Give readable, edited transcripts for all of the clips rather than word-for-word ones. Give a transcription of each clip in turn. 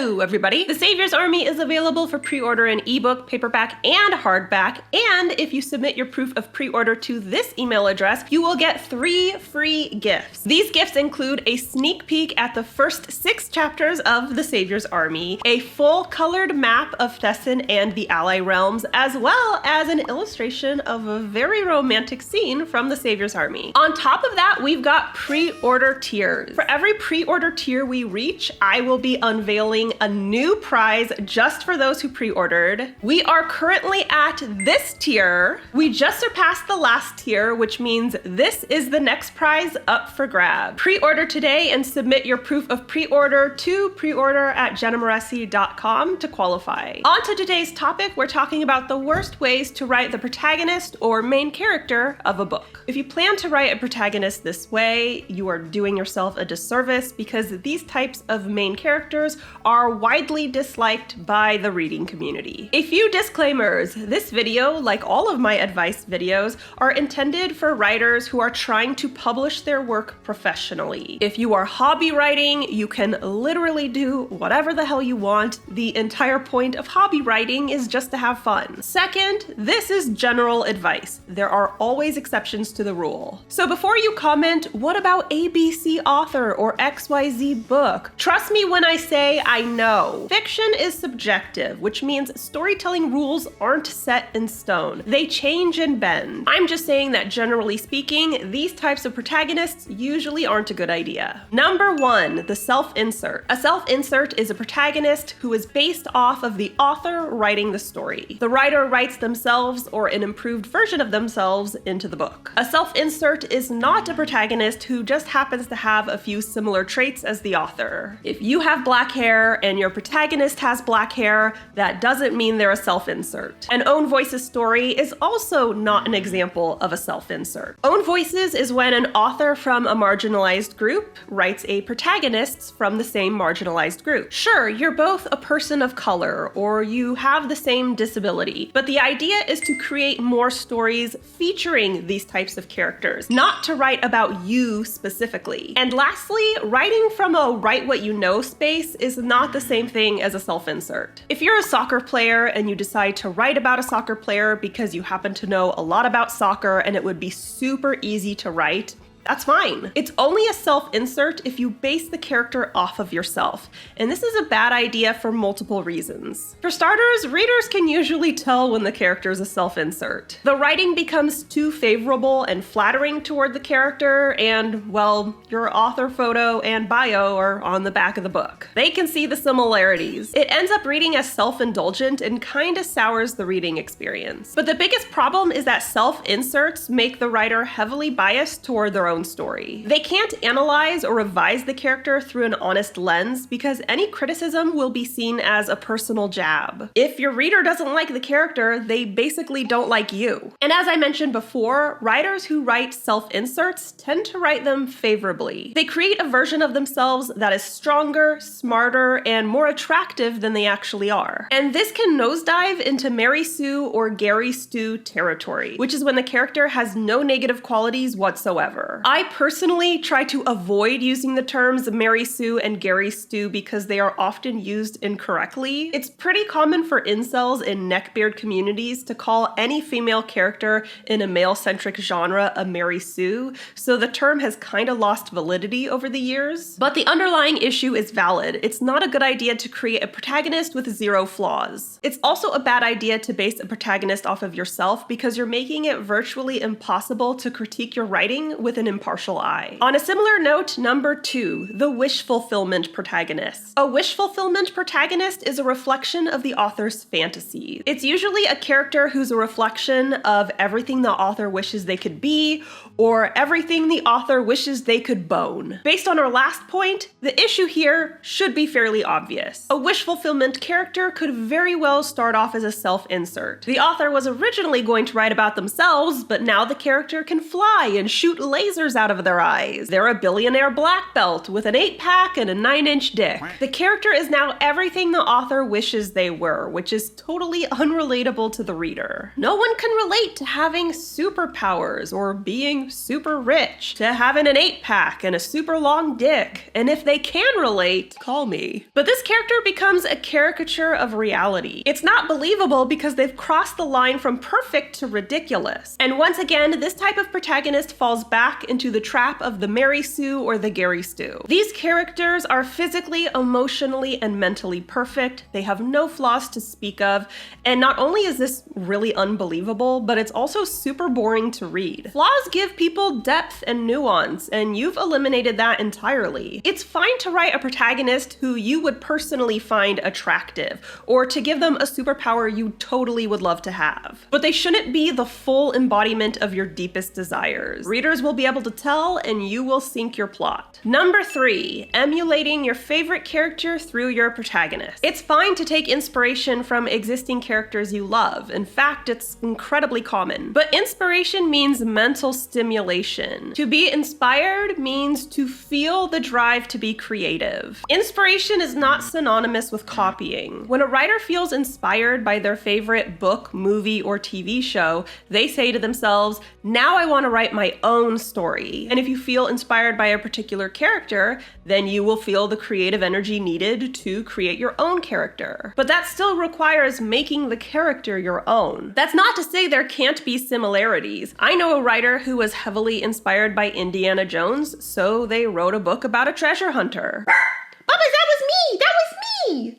Hello, everybody. The Savior's Army is available for pre-order in ebook, paperback, and hardback. And if you submit your proof of pre-order to this email address, you will get 3 free gifts. These gifts include a sneak peek at the first 6 chapters of The Savior's Army, a full colored map of Thesson and the Ally realms, as well as an illustration of a very romantic scene from The Savior's Army. On top of that, we've got pre-order tiers. For every pre-order tier we reach, I will be unveiling a new prize just for those who pre-ordered. We are currently at this tier. We just surpassed the last tier, which means this is the next prize up for grab. Pre-order today and submit your proof of pre-order to preorder@jennamoreci.com to qualify. On to today's topic, we're talking about the worst ways to write the protagonist or main character of a book. If you plan to write a protagonist this way, you are doing yourself a disservice because these types of main characters are widely disliked by the reading community. A few disclaimers. This video, like all of my advice videos, are intended for writers who are trying to publish their work professionally. If you are hobby writing, you can literally do whatever the hell you want. The entire point of hobby writing is just to have fun. Second, this is general advice. There are always exceptions to the rule. So before you comment, what about ABC author or XYZ book? Trust me when I say I know. Fiction is subjective, which means storytelling rules aren't set in stone. They change and bend. I'm just saying that generally speaking, these types of protagonists usually aren't a good idea. Number 1, the self-insert. A self-insert is a protagonist who is based off of the author writing the story. The writer writes themselves or an improved version of themselves into the book. A self-insert is not a protagonist who just happens to have a few similar traits as the author. If you have black hair and your protagonist has black hair, that doesn't mean they're a self-insert. An own voices story is also not an example of a self-insert. Own voices is when an author from a marginalized group writes a protagonist from the same marginalized group. Sure, you're both a person of color or you have the same disability, but the idea is to create more stories featuring these types of characters, not to write about you specifically. And lastly, writing from a write what you know space is not the same thing as a self-insert. If you're a soccer player and you decide to write about a soccer player because you happen to know a lot about soccer and it would be super easy to write, that's fine. It's only a self-insert if you base the character off of yourself, and this is a bad idea for multiple reasons. For starters, readers can usually tell when the character is a self-insert. The writing becomes too favorable and flattering toward the character, and, well, your author photo and bio are on the back of the book. They can see the similarities. It ends up reading as self-indulgent and kinda sours the reading experience. But the biggest problem is that self-inserts make the writer heavily biased toward their own story. They can't analyze or revise the character through an honest lens because any criticism will be seen as a personal jab. If your reader doesn't like the character, they basically don't like you. And as I mentioned before, writers who write self-inserts tend to write them favorably. They create a version of themselves that is stronger, smarter, and more attractive than they actually are. And this can nosedive into Mary Sue or Gary Stu territory, which is when the character has no negative qualities whatsoever. I personally try to avoid using the terms Mary Sue and Gary Stu because they are often used incorrectly. It's pretty common for incels in neckbeard communities to call any female character in a male-centric genre a Mary Sue, so the term has kinda lost validity over the years. But the underlying issue is valid. It's not a good idea to create a protagonist with 0 flaws. It's also a bad idea to base a protagonist off of yourself because you're making it virtually impossible to critique your writing with an impartial eye. On a similar note, number 2, the wish fulfillment protagonist. A wish fulfillment protagonist is a reflection of the author's fantasies. It's usually a character who's a reflection of everything the author wishes they could be, or everything the author wishes they could bone. Based on our last point, the issue here should be fairly obvious. A wish fulfillment character could very well start off as a self-insert. The author was originally going to write about themselves, but now the character can fly and shoot lasers lasers out of their eyes. They're a billionaire black belt with an 8-pack and a 9-inch dick. The character is now everything the author wishes they were, which is totally unrelatable to the reader. No one can relate to having superpowers or being super rich, to having an 8-pack and a super long dick. And if they can relate, call me. But this character becomes a caricature of reality. It's not believable because they've crossed the line from perfect to ridiculous. And once again, this type of protagonist falls back into the trap of the Mary Sue or the Gary Stu. These characters are physically, emotionally, and mentally perfect. They have no flaws to speak of. And not only is this really unbelievable, but it's also super boring to read. Flaws give people depth and nuance, and you've eliminated that entirely. It's fine to write a protagonist who you would personally find attractive, or to give them a superpower you totally would love to have. But they shouldn't be the full embodiment of your deepest desires. Readers will be able to tell, and you will sink your plot. Number 3, emulating your favorite character through your protagonist. It's fine to take inspiration from existing characters you love. In fact, it's incredibly common. But inspiration means mental stimulation. To be inspired means to feel the drive to be creative. Inspiration is not synonymous with copying. When a writer feels inspired by their favorite book, movie, or TV show, they say to themselves, now I want to write my own story. And if you feel inspired by a particular character, then you will feel the creative energy needed to create your own character. But that still requires making the character your own. That's not to say there can't be similarities. I know a writer who was heavily inspired by Indiana Jones, so they wrote a book about a treasure hunter. Bubba, that was me! That was me!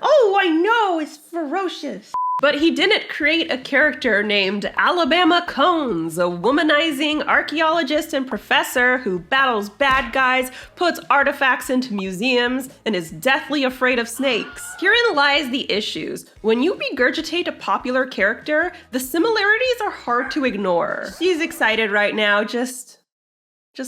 Oh, I know, it's ferocious. But he didn't create a character named Alabama Cones, a womanizing archaeologist and professor who battles bad guys, puts artifacts into museums, and is deathly afraid of snakes. Herein lies the issues. When you regurgitate a popular character, the similarities are hard to ignore. She's excited right now, just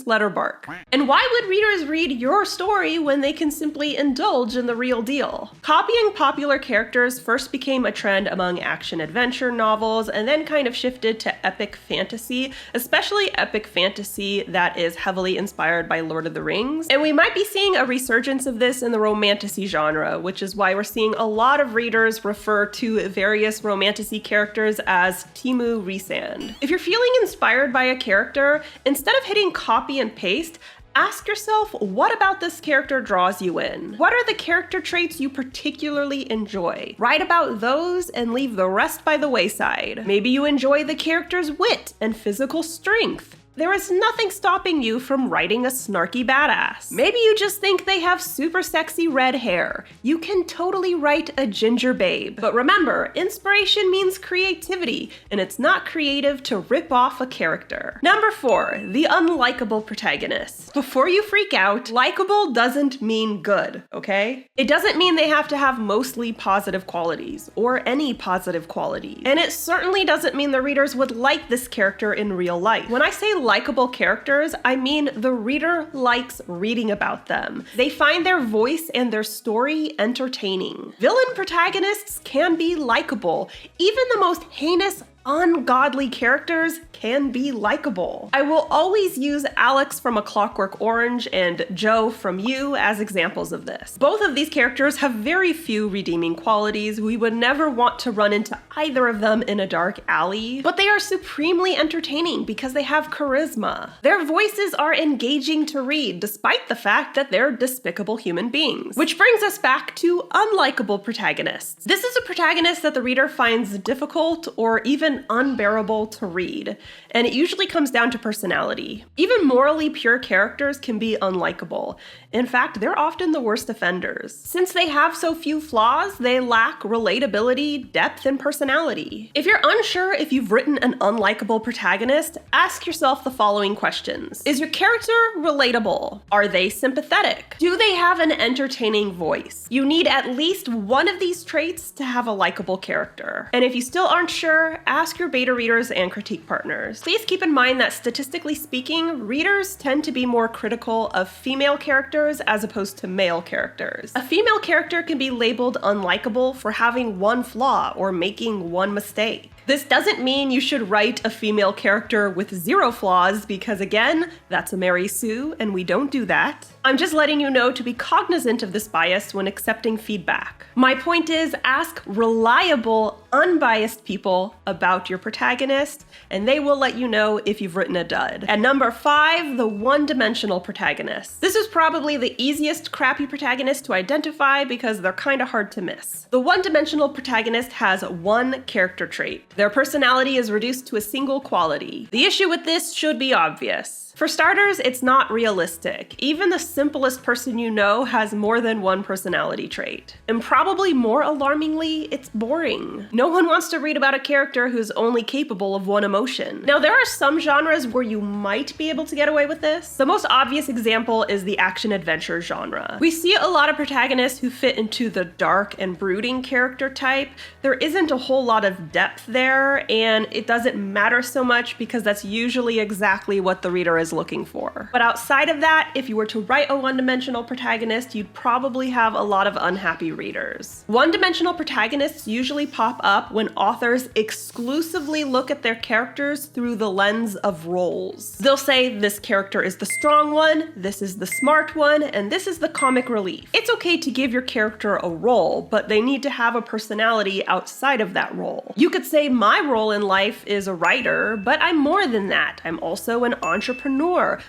let her bark. And why would readers read your story when they can simply indulge in the real deal? Copying popular characters first became a trend among action-adventure novels and then kind of shifted to epic fantasy, especially epic fantasy that is heavily inspired by Lord of the Rings. And we might be seeing a resurgence of this in the romantasy genre, which is why we're seeing a lot of readers refer to various romantasy characters as Timu Rhysand. If you're feeling inspired by a character, instead of hitting copy and paste, ask yourself, what about this character draws you in? What are the character traits you particularly enjoy? Write about those and leave the rest by the wayside. Maybe you enjoy the character's wit and physical strength. There is nothing stopping you from writing a snarky badass. Maybe you just think they have super sexy red hair. You can totally write a ginger babe. But remember, inspiration means creativity, and it's not creative to rip off a character. Number 4, the unlikable protagonist. Before you freak out, likable doesn't mean good, okay? It doesn't mean they have to have mostly positive qualities, or any positive qualities. And it certainly doesn't mean the readers would like this character in real life. When I say likable characters, I mean the reader likes reading about them. They find their voice and their story entertaining. Villain protagonists can be likable. Even the most heinous, ungodly characters can be likable. I will always use Alex from A Clockwork Orange and Joe from You as examples of this. Both of these characters have very few redeeming qualities. We would never want to run into either of them in a dark alley, but they are supremely entertaining because they have charisma. Their voices are engaging to read, despite the fact that they're despicable human beings. Which brings us back to unlikable protagonists. This is a protagonist that the reader finds difficult or even unbearable to read, and it usually comes down to personality. Even morally pure characters can be unlikable. In fact, they're often the worst offenders. Since they have so few flaws, they lack relatability, depth, and personality. If you're unsure if you've written an unlikable protagonist, ask yourself the following questions. Is your character relatable? Are they sympathetic? Do they have an entertaining voice? You need at least one of these traits to have a likable character. And if you still aren't sure, ask your beta readers and critique partners. Please keep in mind that statistically speaking, readers tend to be more critical of female characters as opposed to male characters. A female character can be labeled unlikable for having one flaw or making one mistake. This doesn't mean you should write a female character with 0 flaws, because again, that's a Mary Sue, and we don't do that. I'm just letting you know to be cognizant of this bias when accepting feedback. My point is, ask reliable, unbiased people about your protagonist, and they will let you know if you've written a dud. And number 5, the one-dimensional protagonist. This is probably the easiest crappy protagonist to identify because they're kind of hard to miss. The one-dimensional protagonist has one character trait. Their personality is reduced to a single quality. The issue with this should be obvious. For starters, it's not realistic. Even the simplest person you know has more than one personality trait. And probably more alarmingly, it's boring. No one wants to read about a character who's only capable of one emotion. Now, there are some genres where you might be able to get away with this. The most obvious example is the action-adventure genre. We see a lot of protagonists who fit into the dark and brooding character type. There isn't a whole lot of depth there, and it doesn't matter so much because that's usually exactly what the reader is looking for. But outside of that, if you were to write a one-dimensional protagonist, you'd probably have a lot of unhappy readers. One-dimensional protagonists usually pop up when authors exclusively look at their characters through the lens of roles. They'll say, this character is the strong one, this is the smart one, and this is the comic relief. It's okay to give your character a role, but they need to have a personality outside of that role. You could say my role in life is a writer, but I'm more than that. I'm also an entrepreneur,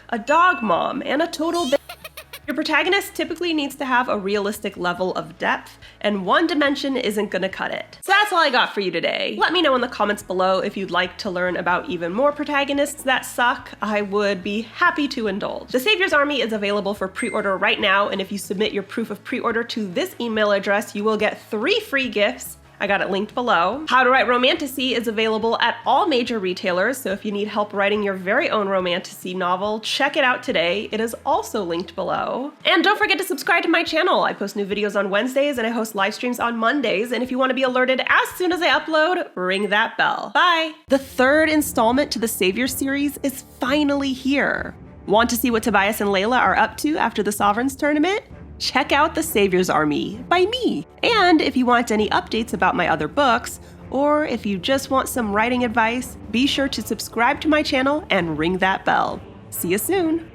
a dog mom, and a total Your protagonist typically needs to have a realistic level of depth, and one dimension isn't gonna cut it. So that's all I got for you today. Let me know in the comments below if you'd like to learn about even more protagonists that suck. I would be happy to indulge. The Savior's Army is available for pre-order right now, and if you submit your proof of pre-order to this email address, you will get 3 free gifts. I got it linked below. How to Write Romantasy is available at all major retailers, so if you need help writing your very own romantasy novel, check it out today. It is also linked below. And don't forget to subscribe to my channel. I post new videos on Wednesdays and I host live streams on Mondays, and if you want to be alerted as soon as I upload, ring that bell. Bye! The 3rd installment to the Savior series is finally here. Want to see what Tobias and Layla are up to after the Sovereigns tournament? Check out The Savior's Army by me. And if you want any updates about my other books, or if you just want some writing advice, be sure to subscribe to my channel and ring that bell. See you soon.